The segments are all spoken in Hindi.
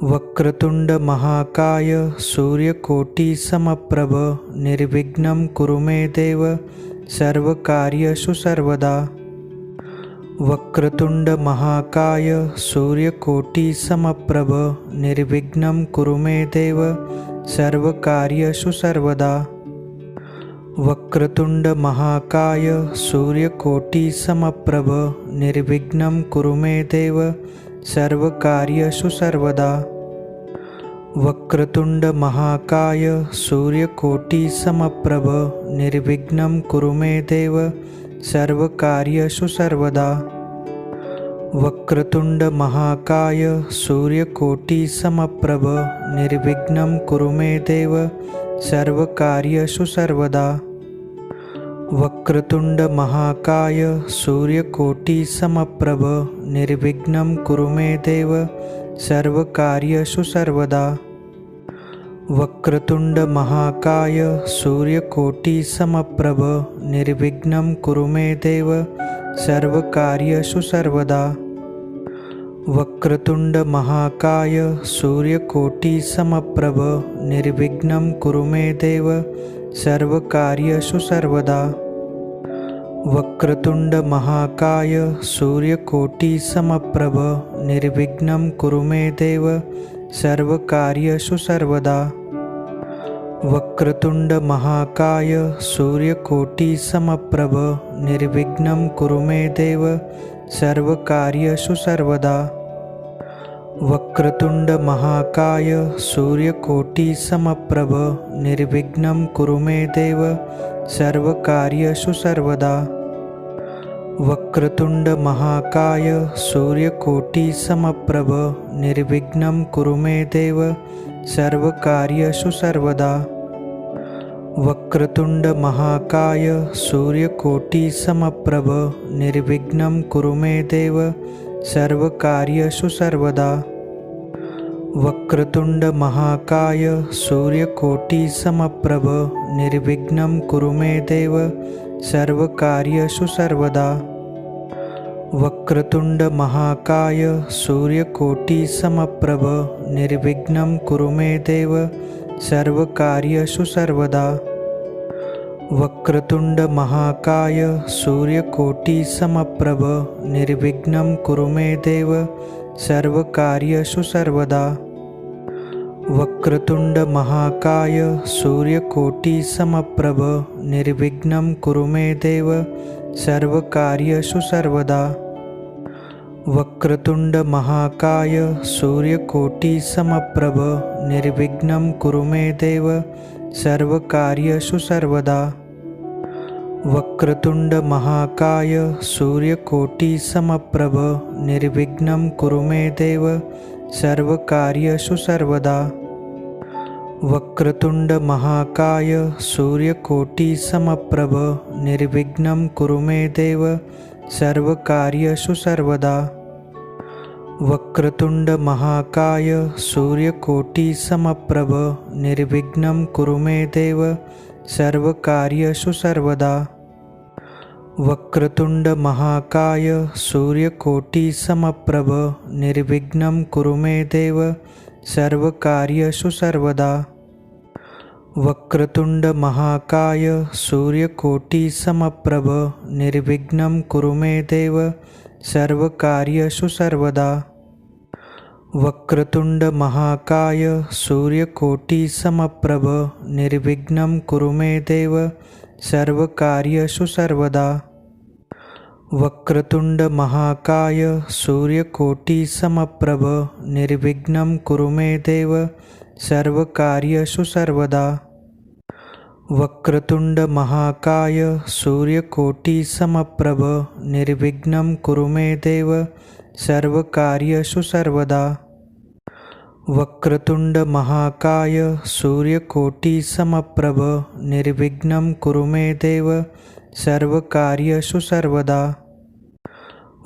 वक्रतुंड महाकाय सूर्यकोटि समप्रभ निर्विघ्नं कुरु मे देव सर्वकार्येषु सर्वदा। वक्रतुंड महाकाय सूर्यकोटि समप्रभ निर्विघ्नं कुरु मे देव सर्वकार्येषु सर्वदा। वक्रतुंड महाकाय सूर्यकोटि समप्रभ निर्विघ्नं कुरु मे देव सर्वकार्येषु सर्वदा। वक्रतुंड महाकाय सूर्यकोटि समप्रभ निर्विघ्नं कुरु मे देव सर्वकार्येषु सर्वदा। वक्रतुंड महाकाय सूर्यकोटि समप्रभ निर्विघ्नं कुरु मे देव सर्वकार्येषु सर्वदा। वक्रतुंड महाकाय सूर्यकोटि समप्रभ निर्विघ्नं कुरु मे देव सर्वकार्येषु सर्वदा। वक्रतुंड महाकाय सूर्यकोटि समप्रभ निर्विघ्नं कुरु मे देव सर्वकार्येषु सर्वदा। वक्रतुंड महाकाय सूर्यकोटि समप्रभ निर्विघ्नं कुरु मे देव सर्वकार्येषु सर्वदा। वक्रतुंड महाकाय सूर्यकोटि समप्रभ निर्विघ्नं कुरु मे देव सर्वकार्येषु सर्वदा। वक्रतुंड महाकाय सूर्यकोटि समप्रभ निर्विघ्नं कुरु मे देव सर्वकार्येषु सर्वदा। वक्रतुंड महाकाय सूर्यकोटि समप्रभ निर्विघ्नं कुरु मे देव सर्वकार्येषु सर्वदा। वक्रतुंड महाकाय सूर्यकोटि समप्रभ निर्विघ्नं कुरु मे देव सर्वकार्येषु सर्वदा। वक्रतुंड महाकाय सूर्यकोटि समप्रभ निर्विघ्नं कुरु मे देव सर्वकार्येषु सर्वदा। वक्रतुंड महाकाय सूर्यकोटि समप्रभ निर्विघ्नं कुरु मे देव सर्वकार्येषु सर्वदा। वक्रतुंड महाकाय सूर्यकोटि समप्रभ निर्विघ्नं कुरु मे देव सर्वकार्येषु सर्वदा। वक्रतुंड महाकाय सूर्यकोटि समप्रभ निर्विघ्नं कुरु मे देव सर्वकार्येषु सर्वदा। वक्रतुंड महाकाय सूर्यकोटि समप्रभ निर्विघ्नं कुरु मे देव सर्वकार्येषु सर्वदा। वक्रतुंड महाकाय सूर्यकोटि समप्रभ निर्विघ्नं कुरु मे देव सर्वकार्येषु सर्वदा। वक्रतुंड महाकाय सूर्यकोटि समप्रभ निर्विघ्नं कुरु मे देव सर्वकार्येषु सर्वदा। वक्रतुंड महाकाय सूर्यकोटि समप्रभ निर्विघ्नं कुरु मे देव सर्वकार्येषु सर्वदा। वक्रतुंड महाकाय सूर्यकोटि समप्रभ निर्विघ्नं कुरु मे देव सर्वकार्येषु सर्वदा। वक्रतुंड महाकाय सूर्यकोटि समप्रभ निर्विघ्नं कुरु मे देव सर्वकार्येषु सर्वदा। वक्रतुंड महाकाय सूर्यकोटि समप्रभ निर्विघ्नं कुरु मे देव सर्वकार्येषु सर्वदा। वक्रतुंड महाकाय सूर्यकोटि समप्रभ निर्विघ्नं कुरु मे देव सर्वकार्येषु सर्वदा। वक्रतुंड महाकाय सूर्यकोटि समप्रभ निर्विघ्नं कुरु मे देव सर्वकार्येषु सर्वदा। वक्रतुंड महाकाय सूर्यकोटि समप्रभ निर्विघ्नं कुरु मे देव सर्वकार्येषु सर्वदा। वक्रतुंड महाकाय सूर्यकोटि समप्रभ निर्विघ्नं कुरु मे देव सर्वकार्येषु सर्वदा।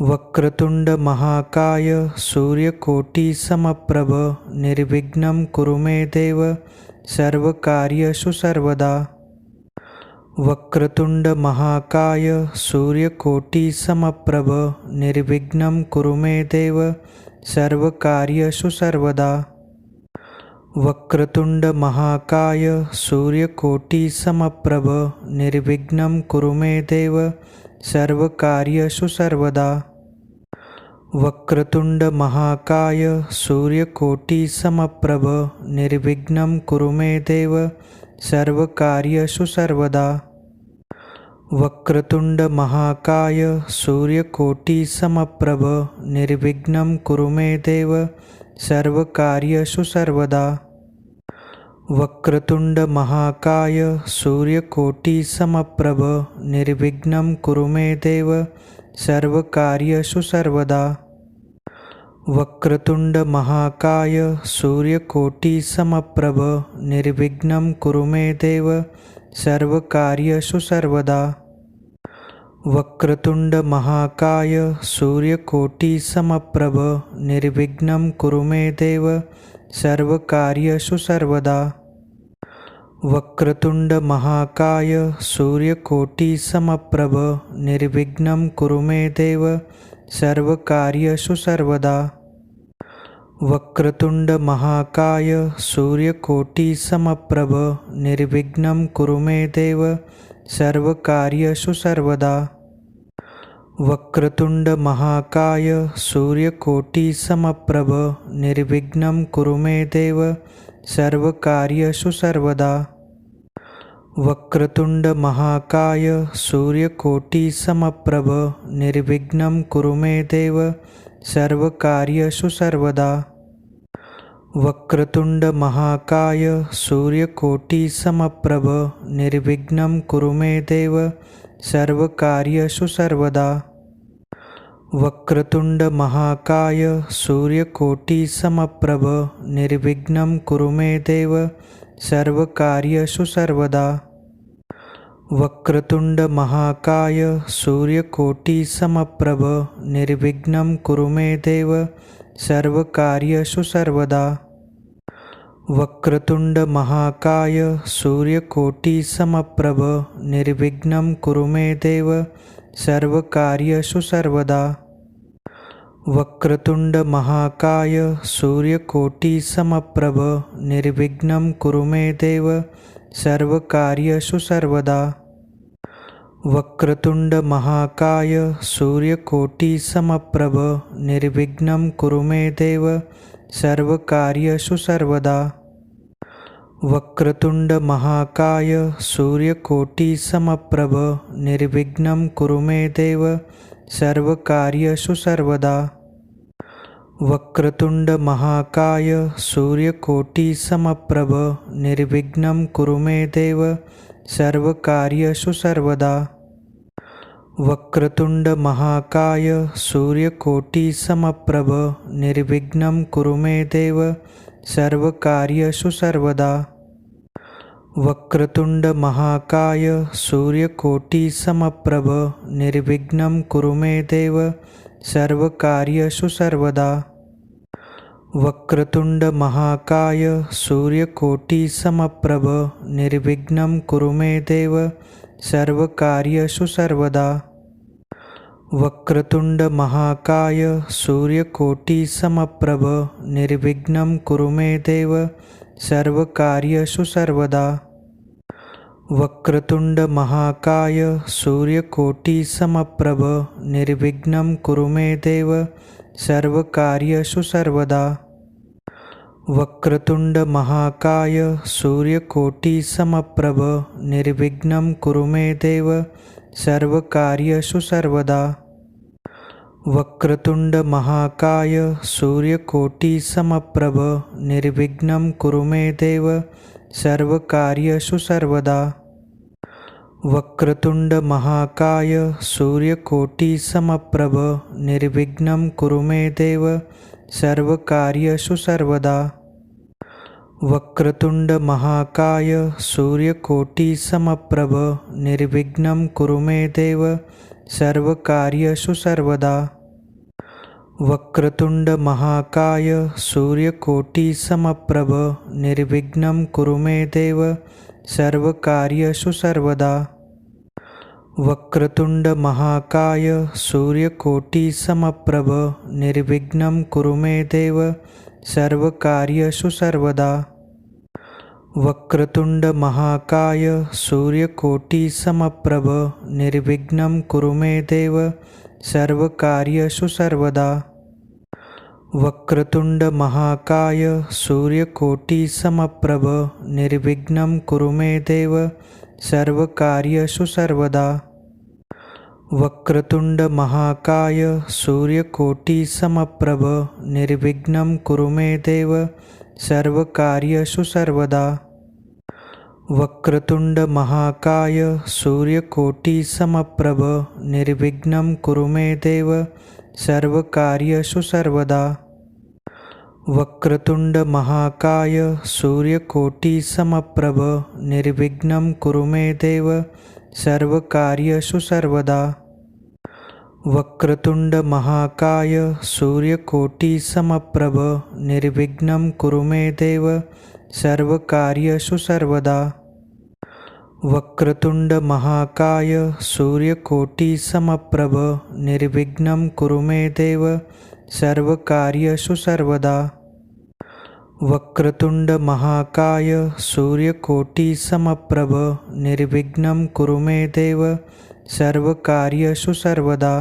वक्रतुंड महाकाय सूर्यकोटि समप्रभ निर्विघ्नं कुरु मे देव सर्वकार्येषु सर्वदा। वक्रतुंड महाकाय सूर्यकोटि समप्रभ निर्विघ्नं कुरु मे देव सर्वकार्येषु सर्वदा। वक्रतुंड महाकाय सूर्यकोटि समप्रभ निर्विघ्नं कुरु मे देव सर्वकार्येषु सर्वदा। वक्रतुंड महाकाय सूर्यकोटि समप्रभ निर्विघ्नं कुरु मे देव सर्वकार्येषु सर्वदा। वक्रतुंड महाकाय सूर्यकोटि समप्रभ निर्विघ्नं कुरु मे देव सर्वकार्येषु सर्वदा। वक्रतुंड महाकाय सूर्यकोटि समप्रभ निर्विघ्नं कुरु मे देव सर्वकार्येषु सर्वदा। वक्रतुंड महाकाय सूर्यकोटि समप्रभ निर्विघ्नं कुरु मे देव सर्वकार्येषु सर्वदा। वक्रतुंड महाकाय सूर्यकोटि समप्रभ निर्विघ्नं कुरु मे देव सर्वकार्येषु सर्वदा। वक्रतुंड महाकाय सूर्यकोटि समप्रभ निर्विघ्नं कुरु मे देव सर्वकार्येषु सर्वदा। वक्रतुंड महाकाय सूर्यकोटि समप्रभ निर्विघ्नं कुरु मे देव सर्वकार्येषु सर्वदा। वक्रतुंड महाकाय सूर्यकोटि समप्रभ निर्विघ्नं कुरु मे देव सर्वकार्येषु सर्वदा। वक्रतुंड महाकाय सूर्यकोटि समप्रभ निर्विघ्नं कुरु मे देव सर्वकार्येषु सर्वदा। वक्रतुंड महाकाय सूर्यकोटि समप्रभ निर्विघ्नं कुरु मे देव सर्वकार्येषु सर्वदा। वक्रतुंड महाकाय सूर्यकोटि समप्रभ निर्विघ्नं कुरु मे देव सर्वकार्येषु सर्वदा। वक्रतुंड महाकाय सूर्यकोटि समप्रभ निर्विघ्नं कुरु मे देव सर्वकार्येषु सर्वदा। वक्रतुंड महाकाय सूर्यकोटि समप्रभ निर्विघ्नं कुरु मे देव सर्वकार्येषु सर्वदा। वक्रतुंड महाकाय सूर्यकोटि समप्रभ निर्विघ्नं कुरु मे देव सर्वकार्येषु सर्वदा। वक्रतुंड महाकाय सूर्यकोटि समप्रभ निर्विघ्नं कुरु मे देव सर्वकार्येषु सर्वदा। वक्रतुंड महाकाय सूर्यकोटि समप्रभ निर्विघ्नं कुरु मे देव सर्वकार्येषु सर्वदा। वक्रतुंड महाकाय सूर्यकोटि समप्रभ निर्विघ्नं कुरु मे देव सर्वकार्येषु सर्वदा। वक्रतुंड महाकाय सूर्यकोटि समप्रभ निर्विघ्नं कुरु मे देव सर्वकार्येषु सर्वदा। वक्रतुंड महाकाय सूर्यकोटि समप्रभ निर्विघ्नं कुरु मे देव सर्वकार्येषु सर्वदा। वक्रतुंड महाकाय सूर्यकोटि समप्रभ निर्विघ्नं कुरु मे देव सर्वकार्येषु सर्वदा। वक्रतुंड महाकाय सूर्यकोटि समप्रभ निर्विघ्नं कुरु मे देव सर्वकार्येषु सर्वदा। वक्रतुंड महाकाय सूर्यकोटि समप्रभ निर्विघ्नं कुरु मे देव सर्वकार्येषु सर्वदा। वक्रतुंड महाकाय सूर्यकोटि समप्रभ निर्विघ्नं कुरु मे देव सर्वकार्येषु सर्वदा। वक्रतुंड महाकाय सूर्यकोटि समप्रभ निर्विघ्नं कुरु मे देव सर्वकार्येषु सर्वदा। वक्रतुंड महाकाय सूर्यकोटि समप्रभ निर्विघ्नं कुरु मे देव सर्वकार्येषु सर्वदा। वक्रतुंड महाकाय सूर्यकोटि समप्रभ निर्विघ्नं कुरु मे देव सर्वकार्येषु सर्वदा। वक्रतुंड महाकाय सूर्यकोटि समप्रभ निर्विघ्नं कुरु मे देव सर्वकार्येषु सर्वदा। वक्रतुंड महाकाय सूर्यकोटि समप्रभ निर्विघ्नं कुरु मे देव सर्वकार्येषु सर्वदा। वक्रतुंड महाकाय सूर्यकोटि समप्रभ निर्विघ्नं कुरु मे देव सर्वकार्येषु सर्वदा। वक्रतुंड महाकाय सूर्यकोटि समप्रभ निर्विघ्नं कुरु मे देव सर्वकार्येषु सर्वदा। वक्रतुंड महाकाय सूर्यकोटि समप्रभ निर्विघ्नं कुरु मे देव सर्वकार्येषु सर्वदा। वक्रतुंड महाकाय सूर्यकोटि समप्रभ निर्विघ्नं कुरु मे देव सर्वकार्येषु सर्वदा। वक्रतुंड महाकाय सूर्यकोटि समप्रभ निर्विघ्नं कुरु मे देव सर्वकार्येषु सर्वदा। वक्रतुंड महाकाय सूर्यकोटि समप्रभ निर्विघ्नं कुरु मे देव सर्वकार्येषु सर्वदा। वक्रतुंड महाकाय सूर्यकोटि समप्रभ निर्विघ्नं कुरु मे देव सर्वकार्येषु सर्वदा। वक्रतुंड महाकाय सूर्यकोटि समप्रभ निर्विघ्नं कुरु मे देव सर्वकार्येषु सर्वदा।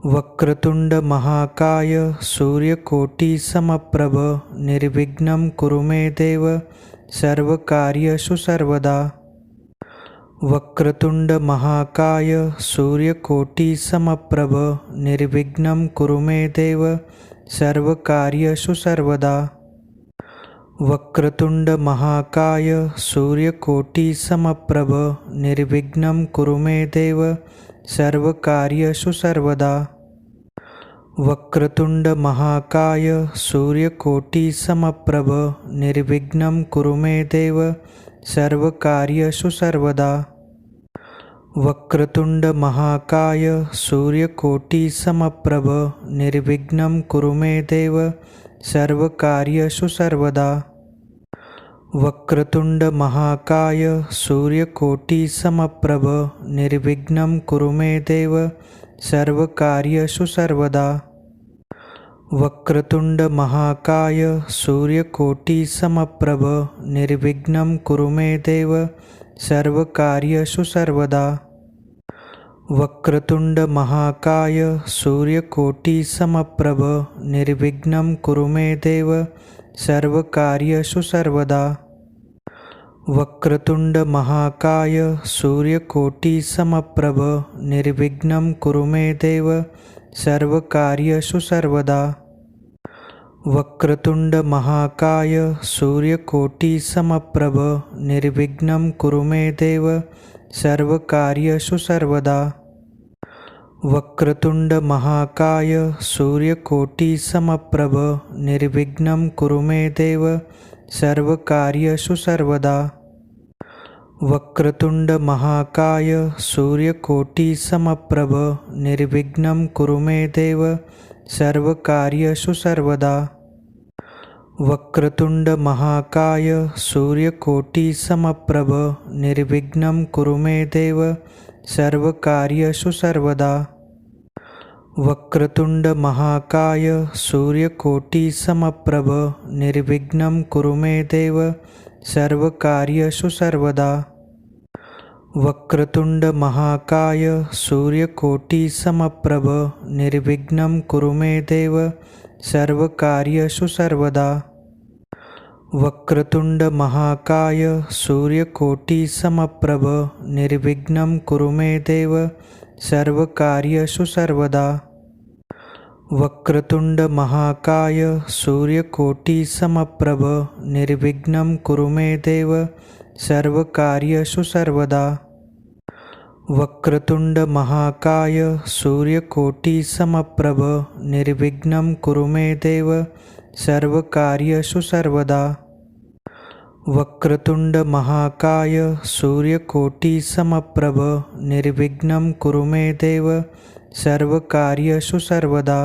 वक्रतुंड महाकाय सूर्यकोटि समप्रभ निर्विघ्नं कुरु मे देव सर्वकार्येषु सर्वदा। वक्रतुंड महाकाय सूर्यकोटि समप्रभ निर्विघ्नं कुरु मे देव सर्वकार्येषु सर्वदा। वक्रतुंड महाकाय सूर्यकोटि समप्रभ निर्विघ्नं कुरु मे देव सर्वकार्येषु सर्वदा। वक्रतुंड महाकाय सूर्यकोटि समप्रभ निर्विघ्नं कुरु मे देव सर्वकार्येषु सर्वदा। वक्रतुंड महाकाय सूर्यकोटि समप्रभ निर्विघ्नं कुरु मे देव सर्वकार्येषु सर्वदा। वक्रतुंड महाकाय सूर्यकोटि समप्रभ निर्विघ्नं कुरु मे देव सर्वकार्येषु सर्वदा। वक्रतुंड महाकाय सूर्यकोटि समप्रभ निर्विघ्नं कुरु मे देव सर्वकार्येषु सर्वदा। वक्रतुंड महाकाय सूर्यकोटि समप्रभ निर्विघ्नं कुरु मे देव सर्वकार्येषु सर्वदा। वक्रतुंड महाकाय सूर्यकोटि समप्रभ निर्विघ्नं कुरु मे देव सर्वकार्येषु सर्वदा। वक्रतुंड महाकाय सूर्यकोटि समप्रभ निर्विघ्नं कुरु मे देव सर्वकार्येषु सर्वदा। वक्रतुंड महाकाय सूर्यकोटि समप्रभ निर्विघ्नं कुरु मे देव सर्वकार्येषु सर्वदा। वक्रतुंड महाकाय सूर्यकोटि समप्रभ निर्विघ्नं कुरु मे देव सर्वकार्येषु सर्वदा। वक्रतुंड महाकाय सूर्यकोटि समप्रभ निर्विघ्नं कुरु मे देव सर्वकार्येषु सर्वदा। वक्रतुंड महाकाय सूर्यकोटि समप्रभ निर्विघ्नं कुरु मे देव सर्वकार्येषु सर्वदा। वक्रतुंड महाकाय सूर्यकोटि समप्रभ निर्विघ्नं कुरु मे देव सर्वकार्येषु सर्वदा। वक्रतुंड महाकाय सूर्यकोटि समप्रभ निर्विघ्नं कुरु मे देव सर्वकार्येषु सर्वदा। वक्रतुंड महाकाय सूर्यकोटि समप्रभ निर्विघ्नं कुरु मे देव सर्वकार्येषु सर्वदा। वक्रतुंड महाकाय सूर्यकोटि समप्रभ निर्विघ्नं कुरु मे देव सर्वकार्येषु सर्वदा। वक्रतुंड महाकाय सूर्यकोटि समप्रभ निर्विघ्नं कुरु मे देव सर्वकार्येषु सर्वदा।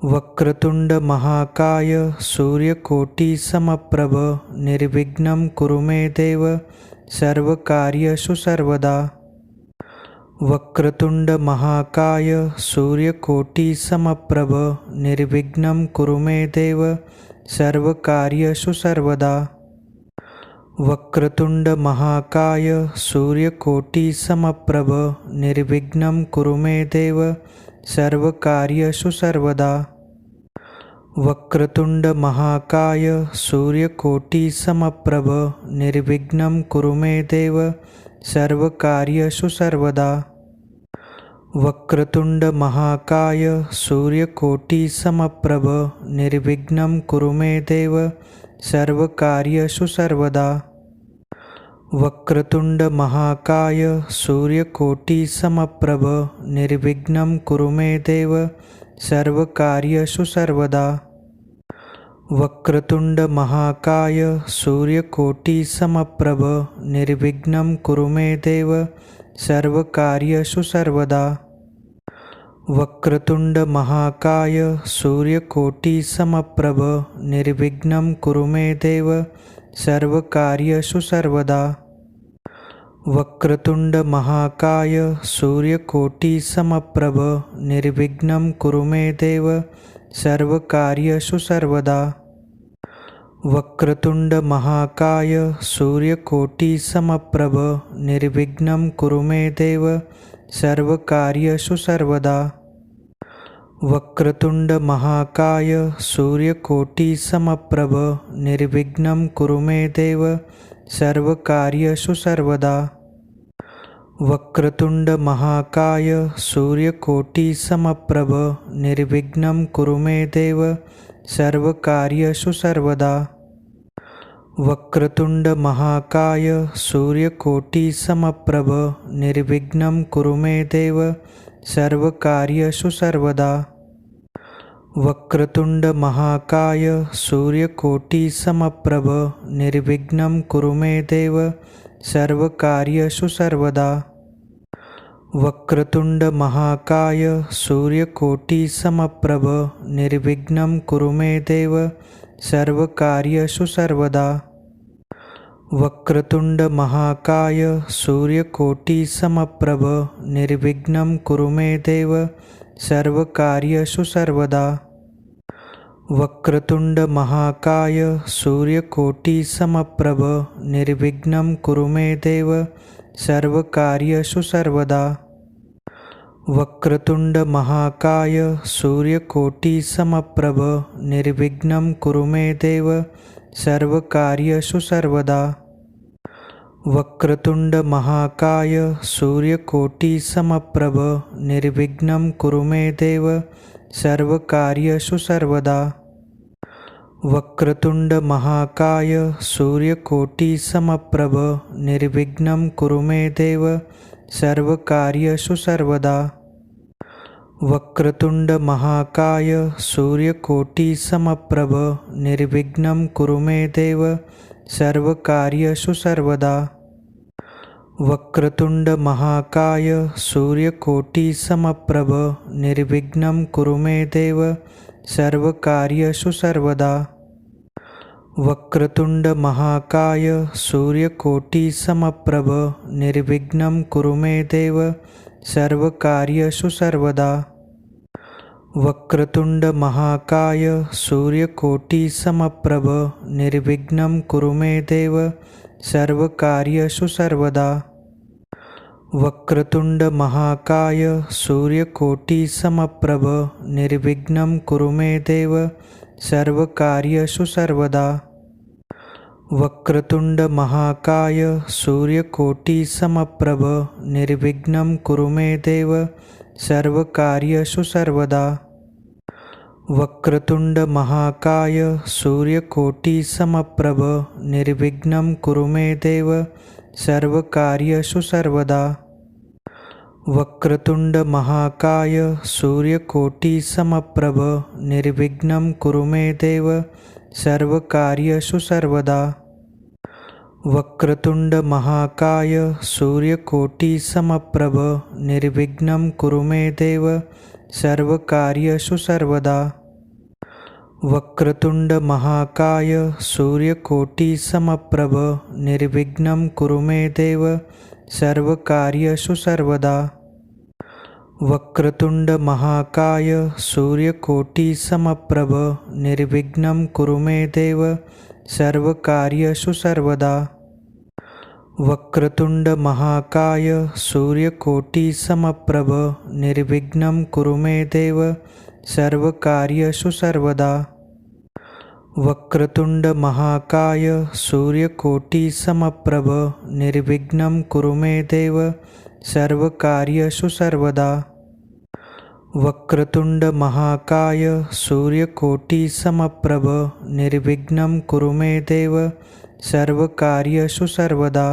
वक्रतुंड महाकाय सूर्यकोटि समप्रभ निर्विघ्नं कुरु मे देव सर्वकार्येषु सर्वदा। वक्रतुंड महाकाय सूर्यकोटि समप्रभ निर्विघ्नं कुरु मे देव सर्वकार्येषु सर्वदा। वक्रतुंड महाकाय सूर्यकोटि समप्रभ निर्विघ्नं कुरु मे देव सर्वकार्येषु सर्वदा। वक्रतुंड महाकाय सूर्यकोटि समप्रभ निर्विघ्नं कुरु मे देव सर्वकार्येषु सर्वदा। वक्रतुंड महाकाय सूर्यकोटि समप्रभ निर्विघ्नं कुरु मे देव सर्वकार्येषु सर्वदा। वक्रतुंड महाकाय सूर्यकोटि समप्रभ निर्विघ्नं कुरु मे देव सर्वकार्येषु सर्वदा। वक्रतुंड महाकाय सूर्यकोटि समप्रभ निर्विघ्नं कुरु मे देव सर्वकार्येषु सर्वदा। वक्रतुंड महाकाय सूर्यकोटि समप्रभ निर्विघ्नं कुरु मे देव सर्वकार्येषु सर्वदा। वक्रतुंड महाकाय सूर्यकोटि समप्रभ निर्विघ्नं कुरु मे देव सर्वकार्येषु सर्वदा। वक्रतुंड महाकाय सूर्यकोटि समप्रभ निर्विघ्नं कुरु मे देव सर्वकार्येषु सर्वदा। वक्रतुंड महाकाय सूर्यकोटि समप्रभ निर्विघ्नं कुरु मे देव सर्वकार्येषु सर्वदा। वक्रतुंड महाकाय सूर्यकोटि समप्रभ निर्विघ्नं कुरु मे देव सर्वकार्येषु सर्वदा। वक्रतुंड महाकाय सूर्यकोटि समप्रभ निर्विघ्नं कुरु मे देव सर्वकार्येषु सर्वदा। वक्रतुंड महाकाय सूर्यकोटि समप्रभ निर्विघ्नं कुरु मे देव सर्वकार्येषु सर्वदा। वक्रतुंड महाकाय सूर्यकोटि समप्रभ निर्विघ्नं कुरु मे देव सर्वकार्येषु सर्वदा। वक्रतुंड महाकाय सूर्यकोटि समप्रभ निर्विघ्नं कुरु मे देव सर्वकार्येषु सर्वदा। वक्रतुंड महाकाय सूर्यकोटि समप्रभ निर्विघ्नं कुरु मे देव सर्वकार्येषु सर्वदा। वक्रतुंड महाकाय सूर्यकोटि समप्रभ निर्विघ्नं कुरु मे देव सर्वकार्येषु सर्वदा। वक्रतुंड महाकाय सूर्यकोटि समप्रभ निर्विघ्नं कुरु मे देव सर्वकार्येषु सर्वदा। वक्रतुंड महाकाय सूर्यकोटि समप्रभ निर्विघ्नं कुरु मे देव सर्वकार्येषु सर्वदा। वक्रतुंड महाकाय सूर्यकोटि समप्रभ निर्विघ्नं कुरु मे देव सर्वकार्येषु सर्वदा। वक्रतुंड महाकाय सूर्यकोटि समप्रभ निर्विघ्नं कुरु मे देव सर्वकार्येषु सर्वदा। वक्रतुंड महाकाय सूर्यकोटि समप्रभ निर्विघ्नं कुरु मे देव सर्वकार्येषु सर्वदा। वक्रतुंड महाकाय सूर्यकोटि समप्रभ निर्विघ्नं कुरु मे देव सर्वकार्येषु सर्वदा। वक्रतुंड महाकाय सूर्यकोटि समप्रभ निर्विघ्नं कुरु मे देव सर्वकार्येषु सर्वदा। वक्रतुंड महाकाय सूर्यकोटि समप्रभ निर्विघ्नं कुरु मे देव सर्वकार्येषु सर्वदा। वक्रतुंड महाकाय सूर्यकोटि समप्रभ निर्विघ्नं कुरु मे देव सर्वकार्येषु सर्वदा। वक्रतुंड महाकाय सूर्यकोटि समप्रभ निर्विघ्नं कुरु मे देव सर्वकार्येषु सर्वदा। वक्रतुंड महाकाय सूर्यकोटि समप्रभ निर्विघ्नं कुरु मे देव सर्वकार्येषु सर्वदा। वक्रतुंड महाकाय सूर्यकोटि समप्रभ निर्विघ्नं कुरु मे देव सर्वकार्येषु सर्वदा। वक्रतुंड महाकाय सूर्यकोटि समप्रभ निर्विघ्नं कुरु मे देव सर्वकार्येषु सर्वदा। वक्रतुंड महाकाय सूर्यकोटि समप्रभ निर्विघ्नं कुरु मे देव सर्वकार्येषु सर्वदा। वक्रतुंड महाकाय सूर्यकोटि समप्रभ निर्विघ्नं कुरु मे देव सर्वकार्येषु सर्वदा। वक्रतुंड महाकाय सूर्यकोटि समप्रभ निर्विघ्नं कुरु मे देव सर्वकार्येषु सर्वदा।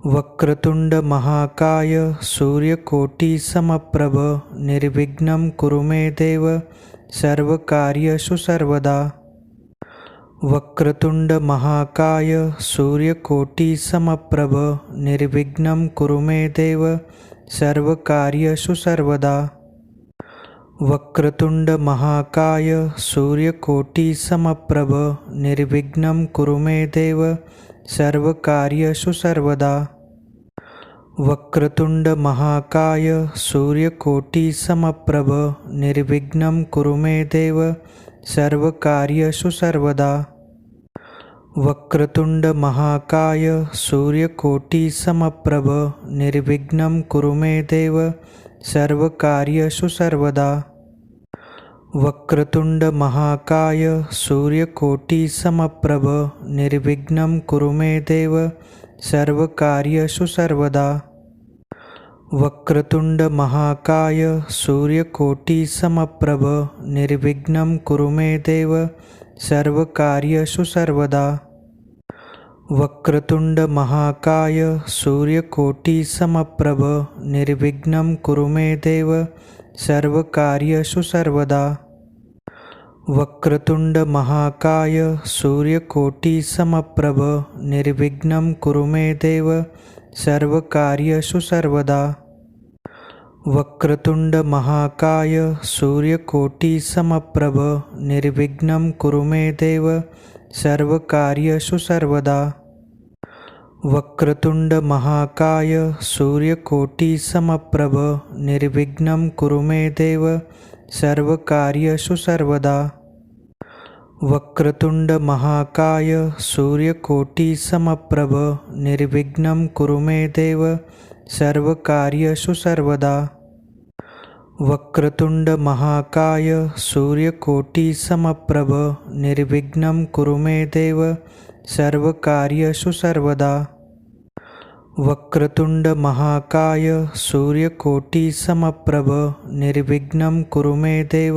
वक्रतुंड महाकाय सूर्यकोटि समप्रभ निर्विघ्नं कुरु मे देव सर्वकार्येषु सर्वदा। वक्रतुंड महाकाय सूर्यकोटि समप्रभ निर्विघ्नं कुरु मे देव सर्वकार्येषु सर्वदा। वक्रतुंड महाकाय सूर्यकोटि समप्रभ निर्विघ्नं कुरु मे देव सर्वकार्येषु सर्वदा। वक्रतुंड महाकाय सूर्यकोटि समप्रभ निर्विघ्नं कुरु मे देव सर्वकार्येषु सर्वदा। वक्रतुंड महाकाय सूर्यकोटि समप्रभ निर्विघ्नं कुरु मे देव सर्वकार्येषु सर्वदा। वक्रतुंड महाकाय सूर्यकोटि समप्रभ निर्विघ्नं कुरु मे देव सर्वकार्येषु सर्वदा। वक्रतुंड महाकाय सूर्यकोटि समप्रभ निर्विघ्नं कुरु मे देव सर्वकार्येषु सर्वदा। वक्रतुंड महाकाय सूर्यकोटि समप्रभ निर्विघ्नं कुरु मे देव सर्वकार्येषु सर्वदा। वक्रतुंड महाकाय सूर्यकोटि समप्रभ निर्विघ्नं कुरु मे देव सर्वकार्येषु सर्वदा। वक्रतुंड महाकाय सूर्यकोटि समप्रभ निर्विघ्नं कुरु मे देव सर्वकार्येषु सर्वदा। वक्रतुंड महाकाय सूर्यकोटि समप्रभ निर्विघ्नं कुरु मे देव सर्वकार्येषु सर्वदा। वक्रतुंड महाकाय सूर्यकोटि समप्रभ निर्विघ्नं कुरु मे देव सर्वकार्येषु सर्वदा। वक्रतुंड महाकाय सूर्यकोटि समप्रभ निर्विघ्नं कुरु मे देव सर्वकार्येषु सर्वदा। वक्रतुंड महाकाय सूर्यकोटि समप्रभ निर्विघ्नं कुरु मे देव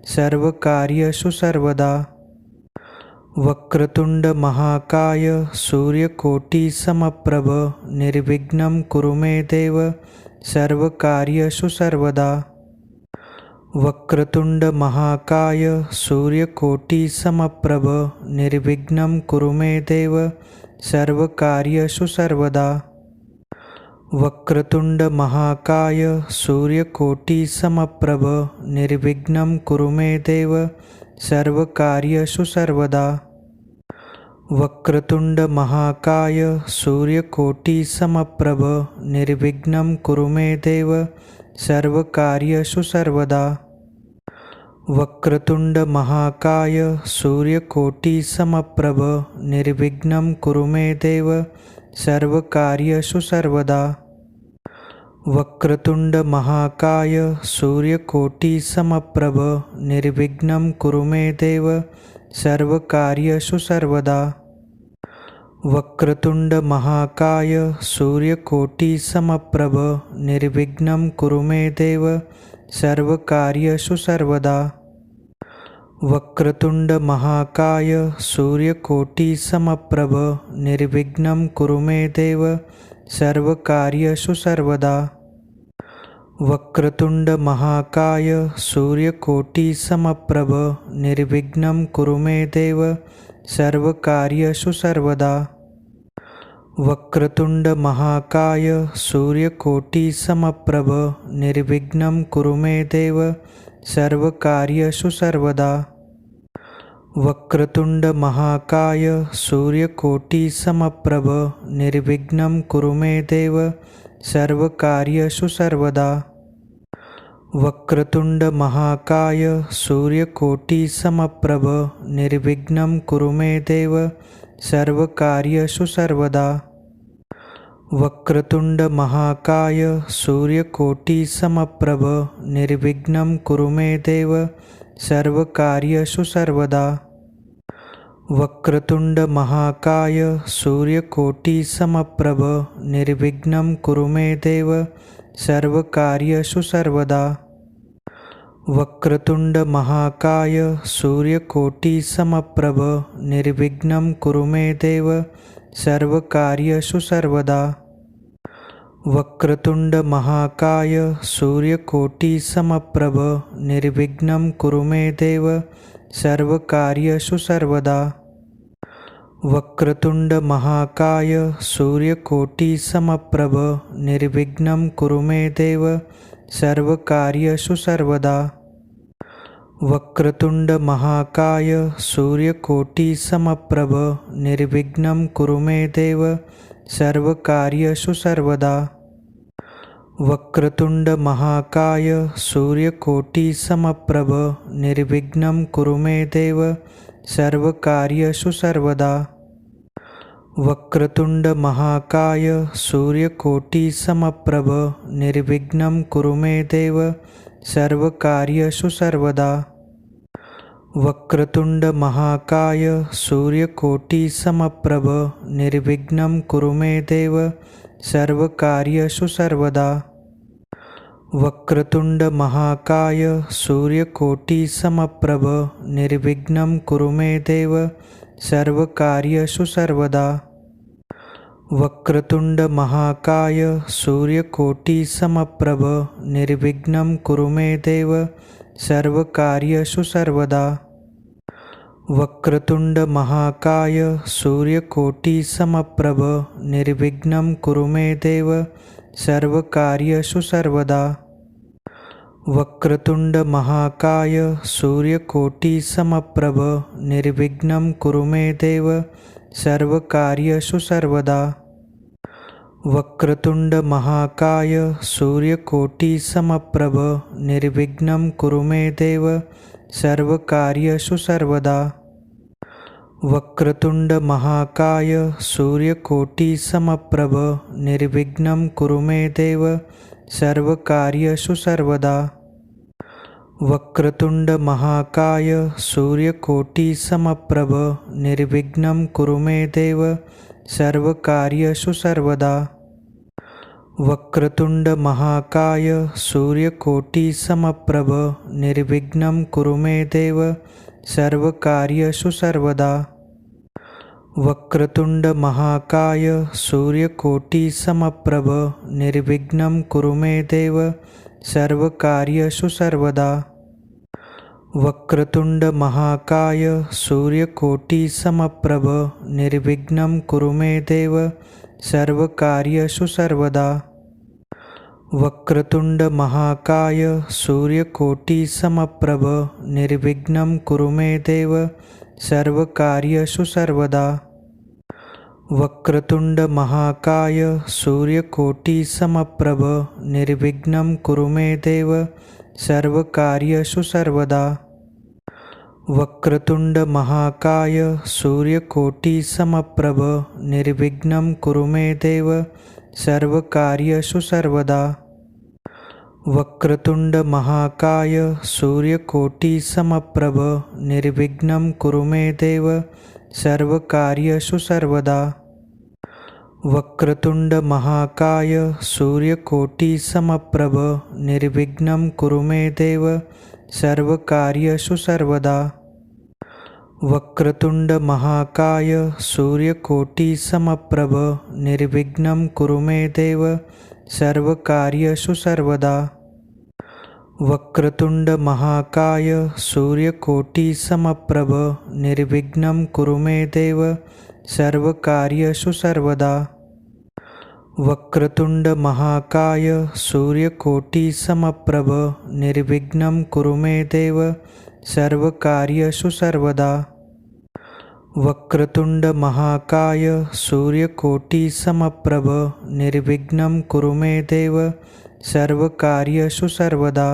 सर्वकार्येषु सर्वदा। वक्रतुंड महाकाय सूर्यकोटि समप्रभ निर्विघ्नं कुरु मे देव सर्वकार्येषु सर्वदा। वक्रतुंड महाकाय सूर्यकोटि समप्रभ निर्विघ्नं कुरु मे देव सर्वकार्येषु सर्वदा। वक्रतुंड महाकाय सूर्यकोटि समप्रभ निर्विघ्नं कुरु मे देव सर्वकार्येषु सर्वदा। वक्रतुंड महाकाय सूर्यकोटि समप्रभ निर्विघ्नं कुरु मे देव सर्वकार्येषु सर्वदा। वक्रतुंड महाकाय सूर्यकोटि समप्रभ निर्विघ्नं कुरु मे देव सर्वकार्येषु सर्वदा। वक्रतुंड महाकाय सूर्यकोटि समप्रभ निर्विघ्नं कुरु मे देव सर्वकार्येषु सर्वदा। वक्रतुंड महाकाय सूर्यकोटि समप्रभ निर्विघ्नं कुरु मे देव सर्वकार्येषु सर्वदा। वक्रतुंड महाकाय सूर्यकोटि समप्रभ निर्विघ्नं कुरु मे देव सर्वकार्येषु सर्वदा। वक्रतुंड महाकाय सूर्यकोटि समप्रभ निर्विघ्नं कुरु मे देव सर्वकार्येषु सर्वदा। वक्रतुंड महाकाय सूर्यकोटि समप्रभ निर्विघ्नं कुरु मे देव सर्वकार्येषु सर्वदा। वक्रतुंड महाकाय सूर्यकोटि समप्रभ निर्विघ्नं कुरु मे देव सर्वकार्येषु सर्वदा। वक्रतुंड महाकाय सूर्यकोटि समप्रभ निर्विघ्नं कुरु मे देव सर्वकार्येषु सर्वदा। वक्रतुंड महाकाय सूर्यकोटि समप्रभ निर्विघ्नं कुरु मे देव सर्वकार्येषु सर्वदा। वक्रतुंड महाकाय सूर्यकोटि समप्रभ निर्विघ्नं कुरु मे देव सर्वकार्येषु सर्वदा। वक्रतुंड महाकाय सूर्यकोटि समप्रभ निर्विघ्नं कुरु मे देव सर्वकार्येषु सर्वदा। वक्रतुंड महाकाय सूर्यकोटि समप्रभ निर्विघ्नं कुरु मे देव सर्वकार्येषु सर्वदा। वक्रतुंड महाकाय सूर्यकोटि समप्रभ निर्विघ्नं कुरु मे देव सर्वकार्येषु सर्वदा। वक्रतुंड महाकाय सूर्यकोटि समप्रभ निर्विघ्नं कुरु मे देव सर्वकार्येषु सर्वदा। वक्रतुंड महाकाय सूर्यकोटि समप्रभ निर्विघ्नं कुरु मे देव सर्वकार्येषु सर्वदा। वक्रतुंड महाकाय सूर्यकोटि समप्रभ निर्विघ्नं कुरु मे देव सर्वकार्येषु सर्वदा। वक्रतुंड महाकाय सूर्यकोटि समप्रभ निर्विघ्नं कुरु मे देव सर्वकार्येषु सर्वदा। वक्रतुंड महाकाय सूर्यकोटि समप्रभ निर्विघ्नं कुरु मे देव सर्वकार्येषु सर्वदा। वक्रतुंड महाकाय सूर्यकोटि समप्रभ निर्विघ्नं कुरु मे देव सर्वकार्येषु सर्वदा। वक्रतुंड महाकाय सूर्यकोटि समप्रभ निर्विघ्नं कुरु मे देव सर्वकार्येषु सर्वदा। वक्रतुंड महाकाय सूर्यकोटि समप्रभ निर्विघ्नं कुरु मे देव सर्वकार्येषु सर्वदा। वक्रतुंड महाकाय सूर्यकोटि समप्रभ निर्विघ्नं कुरु मे देव सर्वकार्येषु सर्वदा। वक्रतुंड महाकाय सूर्यकोटि समप्रभ निर्विघ्नं कुरु मे देव सर्वकार्येषु सर्वदा। वक्रतुंड महाकाय सूर्यकोटि समप्रभ निर्विघ्नं कुरु मे देव सर्वकार्येषु सर्वदा। वक्रतुंड महाकाय सूर्यकोटि समप्रभ निर्विघ्नं कुरु मे देव सर्वकार्येषु सर्वदा। वक्रतुंड महाकाय सूर्यकोटि समप्रभ निर्विघ्नं कुरु मे देव सर्वकार्येषु सर्वदा। वक्रतुंड महाकाय सूर्यकोटि समप्रभ निर्विघ्नं कुरु मे देव सर्वकार्येषु सर्वदा। वक्रतुंड महाकाय सूर्यकोटि समप्रभ निर्विघ्नं कुरु मे देव सर्वकार्येषु सर्वदा। वक्रतुंड महाकाय सूर्यकोटि समप्रभ निर्विघ्नं कुरु मे देव सर्वकार्येषु सर्वदा। वक्रतुंड महाकाय सूर्यकोटि समप्रभ निर्विघ्नं कुरु मे देव सर्वकार्येषु सर्वदा। वक्रतुंड महाकाय सूर्यकोटि समप्रभ निर्विघ्नं कुरु मे देव सर्वकार्येषु सर्वदा। वक्रतुंड महाकाय सूर्यकोटि समप्रभ निर्विघ्नं कुरु मे देव सर्वकार्येषु सर्वदा। वक्रतुंड महाकाय सूर्यकोटि समप्रभ निर्विघ्नं कुरु मे देव सर्वकार्येषु सर्वदा। वक्रतुंड महाकाय सूर्यकोटि समप्रभ निर्विघ्नं कुरु मे देव सर्वकार्येषु सर्वदा। वक्रतुंड महाकाय सूर्यकोटि समप्रभ निर्विघ्नं कुरु मे देव सर्वकार्येषु सर्वदा। वक्रतुंड महाकाय सूर्यकोटि समप्रभ निर्विघ्नं कुरु मे देव सर्वकार्येषु सर्वदा।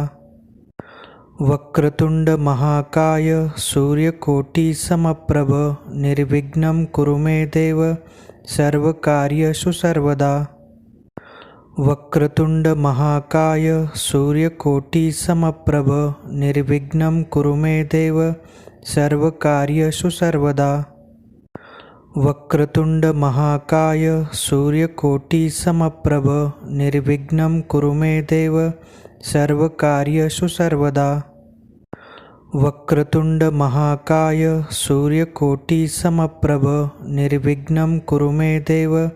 वक्रतुंड महाकाय सूर्यकोटि समप्रभ निर्विघ्नं कुरु मे देव सर्वकार्येषु सर्वदा। वक्रतुंड महाकाय सूर्यकोटि समप्रभ निर्विघ्नं कुरु मे देव सर्वकार्येषु सर्वदा। वक्रतुंड महाकाय सूर्यकोटि समप्रभ निर्विघ्नं कुरु मे देव सर्वकार्येषु सर्वदा। वक्रतुंड महाकाय सूर्यकोटि समप्रभ निर्विघ्नं कुरु मे देव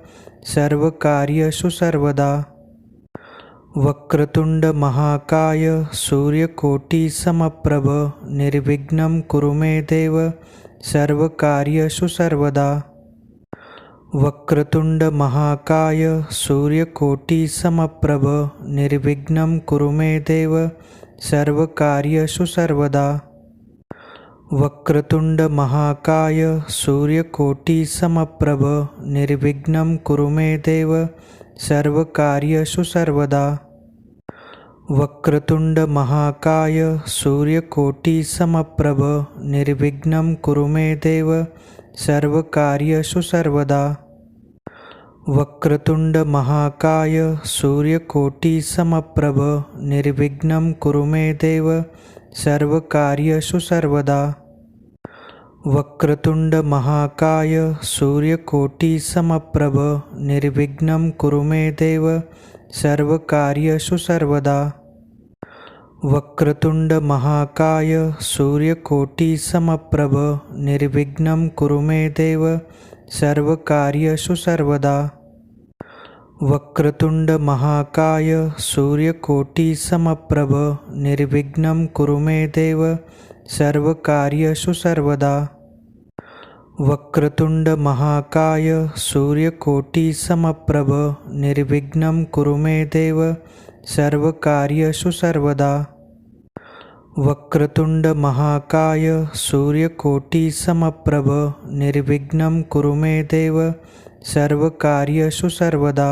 सर्वकार्येषु सर्वदा। वक्रतुंड महाकाय सूर्यकोटि समप्रभ निर्विघ्नं कुरु मे देव सर्वकार्येषु सर्वदा। वक्रतुंड महाकाय सूर्यकोटि समप्रभ निर्विघ्नं कुरु मे देव सर्वकार्येषु सर्वदा। वक्रतुंड महाकाय सूर्यकोटि समप्रभ निर्विघ्नं कुरु मे देव सर्वकार्येषु सर्वदा। वक्रतुंड महाकाय सूर्यकोटि समप्रभ निर्विघ्नं कुरु मे देव सर्वकार्येषु सर्वदा। वक्रतुंड महाकाय सूर्यकोटि समप्रभ निर्विघ्नं कुरु मे देव सर्वकार्येषु सर्वदा। वक्रतुंड महाकाय सूर्यकोटि समप्रभ निर्विघ्नं कुरु मे देव सर्वकार्येषु सर्वदा। वक्रतुंड महाकाय सूर्यकोटि समप्रभ निर्विघ्नं कुरु मे देव सर्वकार्येषु सर्वदा। वक्रतुंड महाकाय सूर्यकोटि समप्रभ निर्विघ्नं कुरु मे देव सर्वकार्येषु सर्वदा। वक्रतुंड महाकाय सूर्यकोटि समप्रभ निर्विघ्नं कुरु मे देव सर्वकार्येषु सर्वदा। वक्रतुंड महाकाय सूर्यकोटि समप्रभ निर्विघ्नं कुरु मे देव सर्वकार्येषु सर्वदा।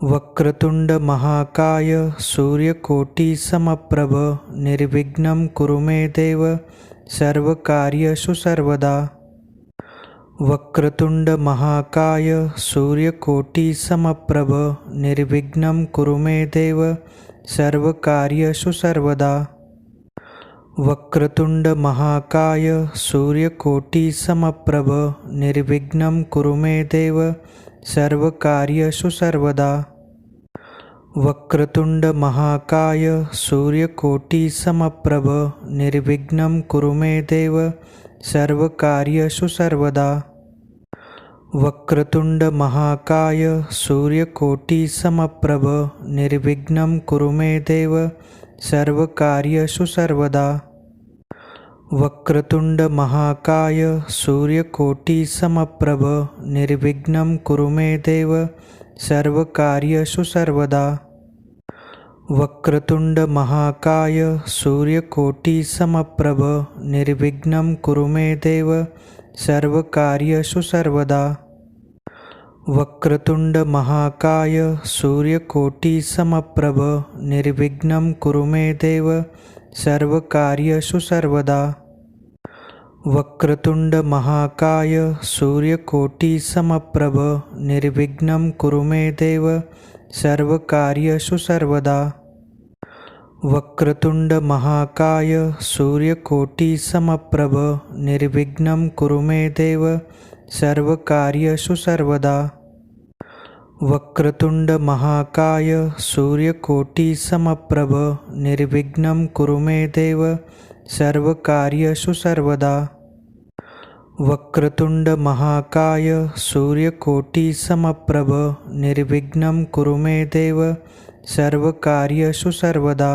वक्रतुंड महाकाय सूर्यकोटि समप्रभ निर्विघ्नं कुरु मे देव सर्वकार्येषु सर्वदा। वक्रतुंड महाकाय सूर्यकोटि समप्रभ निर्विघ्नं कुरु मे देव सर्वकार्येषु सर्वदा। वक्रतुंड महाकाय सूर्यकोटि समप्रभ निर्विघ्नं कुरु मे देव सर्वकार्येषु सर्वदा। वक्रतुंड महाकाय सूर्यकोटि समप्रभ निर्विघ्नं कुरु मे देव सर्वकार्येषु सर्वदा। वक्रतुंड महाकाय सूर्यकोटि समप्रभ निर्विघ्नं कुरु मे देव सर्वकार्येषु सर्वदा। वक्रतुंड महाकाय सूर्यकोटि समप्रभ निर्विघ्नं कुरु मे देव सर्वकार्येषु सर्वदा। वक्रतुंड महाकाय सूर्यकोटि समप्रभ निर्विघ्नं कुरु मे देव सर्वकार्येषु सर्वदा। वक्रतुंड महाकाय सूर्यकोटि समप्रभ निर्विघ्नं कुरु मे देव सर्वकार्येषु सर्वदा। वक्रतुंड महाकाय सूर्यकोटि समप्रभ निर्विघ्नं कुरु मे देव सर्वकार्येषु सर्वदा। वक्रतुंड महाकाय सूर्यकोटि समप्रभ निर्विघ्नं कुरु मे देव सर्वकार्येषु सर्वदा। वक्रतुंड महाकाय सूर्यकोटि समप्रभ निर्विघ्नं कुरु मे देव सर्वकार्येषु सर्वदा। वक्रतुंड महाकाय सूर्यकोटि समप्रभ निर्विघ्नं कुरु मे देव सर्वकार्येषु सर्वदा।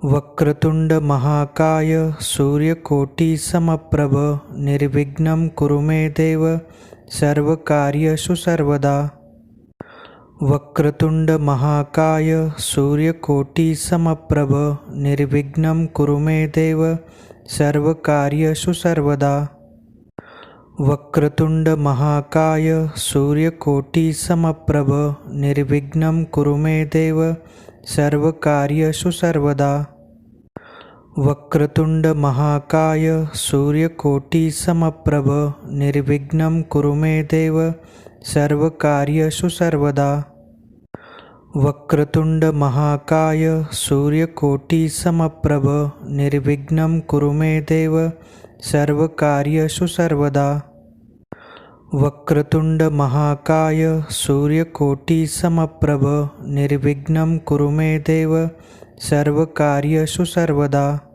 वक्रतुंड महाकाय सूर्यकोटि समप्रभ निर्विघ्नं कुरु मे देव सर्वकार्येषु सर्वदा। वक्रतुंड महाकाय सूर्यकोटि समप्रभ निर्विघ्नं कुरु मे देव सर्वकार्येषु सर्वदा। वक्रतुंड महाकाय सूर्यकोटि समप्रभ निर्विघ्नं कुरु मे देव सर्वकार्येषु सर्वदा। वक्रतुंड महाकाय सूर्यकोटि समप्रभ निर्विघ्नं कुरु मे देव सर्वकार्येषु सर्वदा। वक्रतुंड महाकाय सूर्यकोटि समप्रभ निर्विघ्नं कुरु मे देव सर्वकार्येषु सर्वदा। वक्रतुंड महाकाय सूर्यकोटि समप्रभ निर्विघ्नं कुरु मे देव सर्वकार्येषु सर्वदा।